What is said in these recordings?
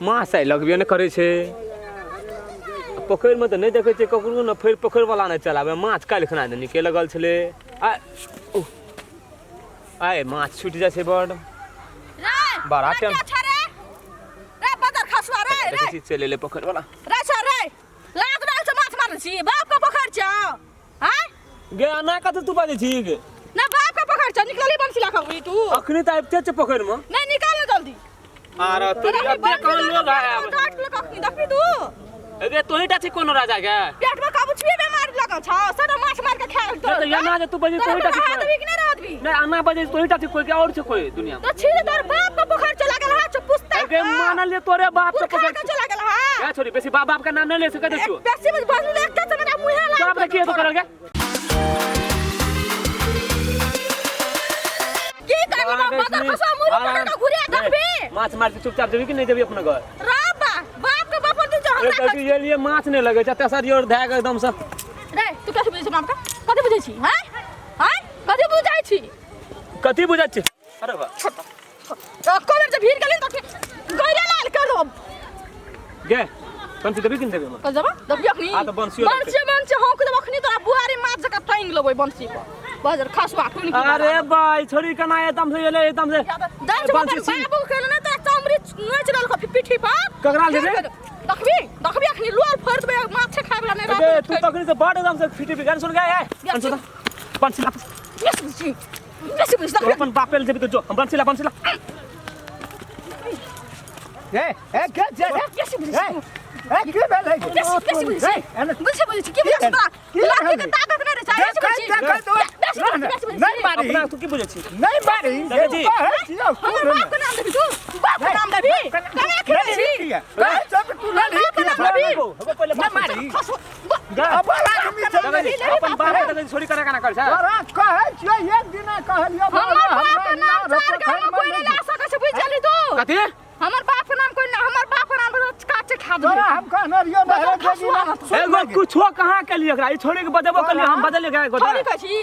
माछ आइ लगबे नहि करै छै पोखरिमे तऽ नहि देखै छै ककरो ने फेर पोखरिवला नहि चलाबै माछ काल्हि खना तऽ नीके लगल छलै आइ माछ छुटि जाइ छै बड़ बड़ा टाइम देखै छी चलि एलै पोखरिवला गे ना कतऽ तू बाजै छी गे ना बाप का पकड़ छ निकलली बंसी ला खबरी तू अखनी तऽ आबिते छै पोखरिमे नहीं निकाल ना जल्दी अरे तोरी अबे कौन लोग आया काट ले कखनी देखबी तू गे तोहीटा छी कोनो राजा गे पेट में काबू छिए बीमारी लगल छ सदा माछ मार के खा तो यहाँ जे तू बजे तोहीटा छी आदमी कि नहीं रहबी नहीं अन्ना बजे तोहीटा छी कोई के और छै कोई दुनिया में तो छी तोर बाप का पोखर चला गेल है पुस्ता गे मानल ले तोरे बाप के पोखर चला गेल है क्या छोरी बेसी बाप बाप का नाम नहीं ले सके दे तू बेसी में बन लेके त मेरा मुंह है बाप के तो करल गे की करबी बाप का खसा मुंह पकड़ के घुरिया देखबी माछ मार के चुपचाप जेबी कि नहीं जेबी अपना घर राबा बाप के बाप तू जो हमरा ये लिए माछ नहीं लगे छ तेसर योर धाग एकदम से रे तू कथि बुझै छ बाप का कथि बुझै छी हैं हैं कथि बुझै छी कथि बुझै छी अरे बा कॉलेज से भीड़ गेलिन त गइरा लाल कर दो गे बंसी देबी कि नहीं देबी त जब दबिया खनी आ त बंसी हम के बखनी तोरा बुआरी माछ जका टांग लेबै बंसी पर बाजार खासवा टुनी अरे भाई छोरी कना एकदम से एले एकदम से बंसी बाबू के न त चमड़ी नोच रहल को पीठी पर ककरा ले रे देखबी अखनी लोल फोड़ देबै माछ खाय वाला नहीं अबे तू तकनी से बड़ एकदम से फिटी बिगान सुन गया है सुन बंसी ला बेसी अपन बापेल जेबी तो जो हम बंसी ला ए के जे ए के भेलै बेसी की बुझै लाठी के ताकत नहीं रहे नहीं मारी अपना तू की बुझै छी नहीं मारी देखै छी हमर बाप के नाम देबी तू बाप के नाम देबी कने के छी सब तू ना बाप के नाम देबी पहले नहीं मारी अब आदमी अपन बाप के छोरी कना कना कर छ तोरा कहै छियै एक दिन कहलियो हमर बाप के नाम चार गांव में कोई नहीं ला सकै छै बुझ जली तू कथि हमर बाप के नाम कोई ना हमर बाप के नाम काचे खा दे तोरा हम कहना रियो नहर देगी ना एगो कुछो कहां के लिए एकरा ई छोरी के बजेबो के लिए हम बदले गए गोदा छोरी कहै छी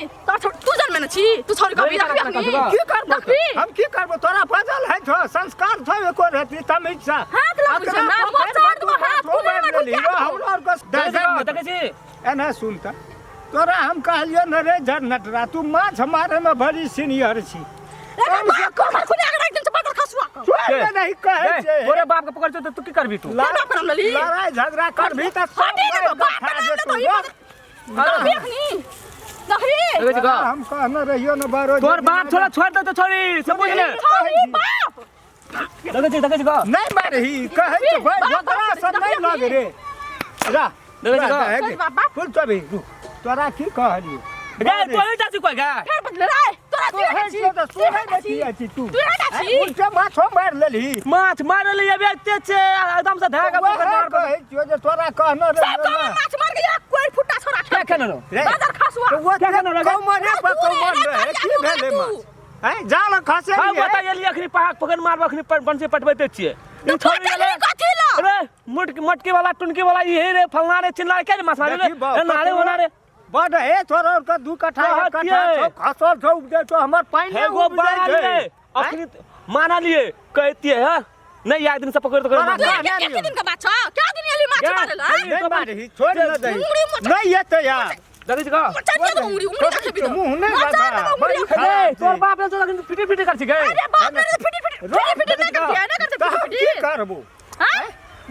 तू जन्म में छी तू छोरी कभी रखबी की करबो हम की करबो तोरा फजल है छो संस्कार छो एको रहती तमिज सा हाथ लग जा ना मोचाड़ दो हाथ फूले में डूब जा हमरा और को देखै छी एना सुनता तोरा हम कहलियो न रे झर नटरा तू माछ हमारे में भरी सीनियर छी हम से कोन खुने अगर एकदम से पकड़ खसुआ को छोड़ नहीं कहै छै तोरे बाप के पकड़ छ तू की करबी तू बाप के नाम लली लड़ाई झगड़ा करभी त हटे ना बाप के नाम ले तो देखनी देखै छी गा हम कहना रहियो न बारो तोर बाप छोड़ा छोड़ दे तो छोरी सब बुझ ले छोरी बाप देखै छी गा नहीं मारही कहै छै भाई झगड़ा सब नहीं लगे रे रा देखै छी गा फुल तभी तोरा की कहलियो गे तोही ता छी कोइ गा फेर बदले रे तोरा तू है छी तू है छी तू तू है छी उल्टा माछ मार लेली माछ मारल ये बेते छे एकदम से धागा पकड़ मार कहै छियो जे तोरा कहना रे सब को माछ मार के कोई फुटा छोरा क्या कहना रो बाजार खसुआ वो कौमरे पर कौमन रे की भेले माछ हैं जाल खसे हां बता ये अखनी पहाड़ पकड़ मारब अखनी बंसी पटबैते छिए तू छोरी ले कथि ला अरे मटकी वाला टुनकी वाला ये रे फलना रे चिल्ला के माछ मारे रे नारे होना रे बड हे तोरा का दू कट्ठा एक कट्ठा छौ खसल छौ दे तो हमर पानी है गो बाल रे अखनी माना लिए कहती है नहीं एक दिन से पकड़ तो कितने दिन का बात छ क्या दिन ये माछ मारे ला नहीं मारही छोड़ न दे नहीं ये तो यार देखै छी गा चल उंगली रखबी तो मुंह नहीं बाबा तोर बाप ने तो फिटी फिटी कर छी गए अरे बाप रे फिटी नहीं करते की करबो हां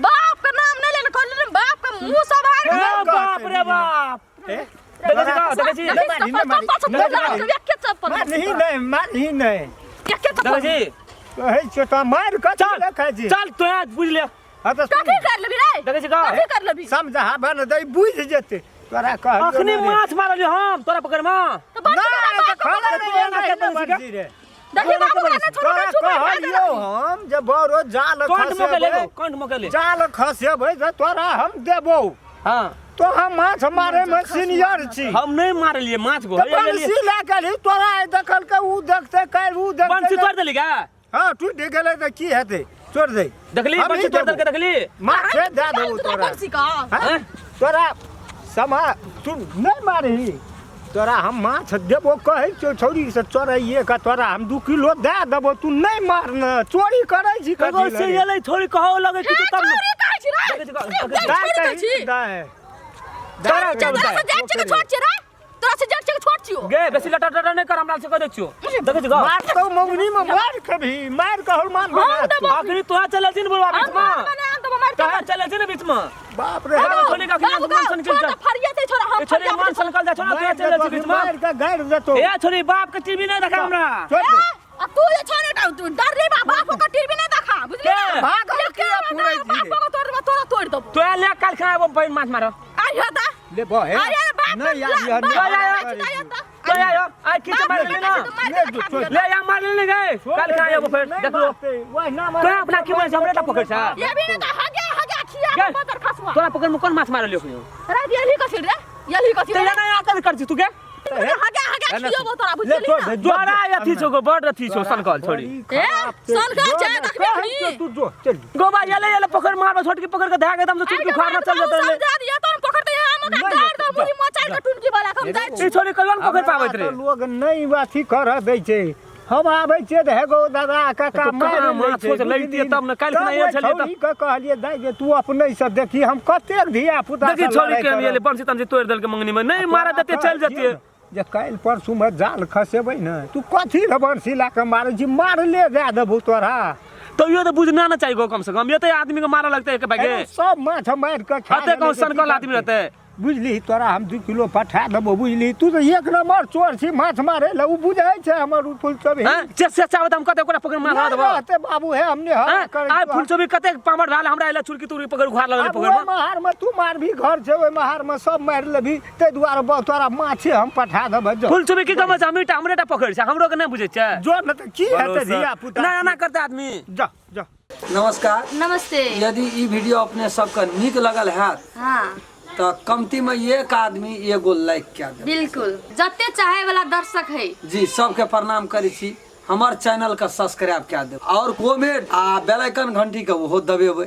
बाप का नाम नहीं लेना कर बाप का मुंह संभाल बाप रे बाप देखै छी मारही नहीं देखै छी कहै छियो त मार के चल जी चल तो बुझ ले हां तो कथि कर लेबी रे देखै छी गा कथि कर लेबी समझा बन दे बुझ जेते तोरा कह अखनी माछ मारलियो हम तोरा पकड़ में तो बात खाला रे रे देखिए बाबू ने तोरा कहलियो हम जे बरो जाल कंठ मोकले जाल खसेबै त तोरा हम देबो हां तो हम माछ मारे में सीनियर छी हम नहीं मारलिए माछ गो बंसी लागल तोरा देखल के उ देखते काल उ देखते बंसी तोड़ देली का हां टूट गेलै त की हेतै छोड़ दे देखली बंसी तोड़ दे के देखली माछ दे देबो तोरा बंसी का तोरा समा तू नहीं मारही तोरा हम माछ देबो कहै छौ छौरी से चोराइए का तोरा हम 2 किलो दे देबो तू नहीं मारना चोरी करै छी कगो से एले छोड़ी कहौ लगे कि तब चोरी कहै छी रे दाय कहि दाय के छोड़ छी रे तोरा से जट के छोड़ छियो गे बेसी लटा नहीं कर हमरा से कह दे छियो देखे छी ग मार तो मौनी में मार कभी मार कहल मान आखिरी तोहा चले छी बोलवा बीच में तोहा चले छी बीच में बाप रे छोड़ी का मान सन के फरिया ते छोरा हम छोड़ी मान सन कल जा छोड़ा तोहा चले छी बीच में मार का गाड़ देतो ए छोड़ी बाप के टीवी नहीं देखा हमरा आ तू ये छोने तू डर रे बाप को टीवी नहीं देखा बुझली भाग के पूरे बाप को तोरा तोड़ दबो तो ले काल खाए बहन माछ मारो आइयो ता ले बो है नहीं यार तो आयो आई की मार ले ना ले या मार ले गए काल खाए फिर देख लो तो अपना की मार हमरे ता पकड़ सा ये भी ना हगे खिया पकड़ खसवा तोरा पकड़ में कौन माछ मार लियो अरे ये कसिल रे ये कसिल ते ना आकर कर छी तू के हगे खियो तोरा बुझली जोरा अथी छो गो बड़ अथी छो सनकल छोड़ी ए सनकल छै देखबी तू जो चल गोबा ये पकड़ मार छोटकी पकड़ के धागे एकदम से चुटकी खाना चल जाता है समझा दिया तो पकड़ते हम का गाड़ दो पूरी मोचाई के टुनकी वाला हम जाय छी ई छोड़ी कलवन पकड़ पावत रे लोग नहीं अथी कर दै छै हम आबै छै त हेगो दादा काका मार माछ सोच लइती तब न काल खना ये छले त कहलिए दाई जे तू अपने से देखी हम कतेक धिया पुता देखी छोड़ी के हम ये बंसी तम से तोड़ देल के मंगनी में नहीं मारा देते चल जाती जे काल परसू में जाल खसेबै न तू कथी रे बंसी ला के मारै छी मार ले जा देबो तोरा तो यो तो बुझना ना चाहिए कम से कम ये तो आदमी को मारा लगता है के भागे सब माछ मार के खा हते कौन सनकल आदमी रहते बुझली तोरा हम 2 किलो पठा देबो बुझली तू तो एक नंबर चोर छी माछ मारे ल उ बुझै छै हमर उ फूल छबी हां से चाहत हम कते कोना पकड़ मार देबो ते बाबू है हमने हर कर आ फूल छबी कते पामड़ डाल हमरा एला चुरकी तुरी पकड़ उखाड़ लगल पकड़ में महार में तू मार भी घर छै ओय महार में सब मार लेबी ते दुआरे तोरा माछे हम पठा देबो फूल छबी की कम छै हमरे टा पकड़ छै हमरो के नहीं बुझै छै जो न त की हेते धिया पुता ना ना करते आदमी जा जा नमस्कार। नमस्ते। यदि ई वीडियो अपने सबके नीक लगल है हाँ तो कमती में एक आदमी एगो लाइक क्या दे। बिल्कुल जते चाहे वाला दर्शक है जी सबके प्रणाम करी छी। हमार चैनल का सब्सक्राइब क्या दे और कमेंट आ बेल आइकन घंटी के वो दबेबे।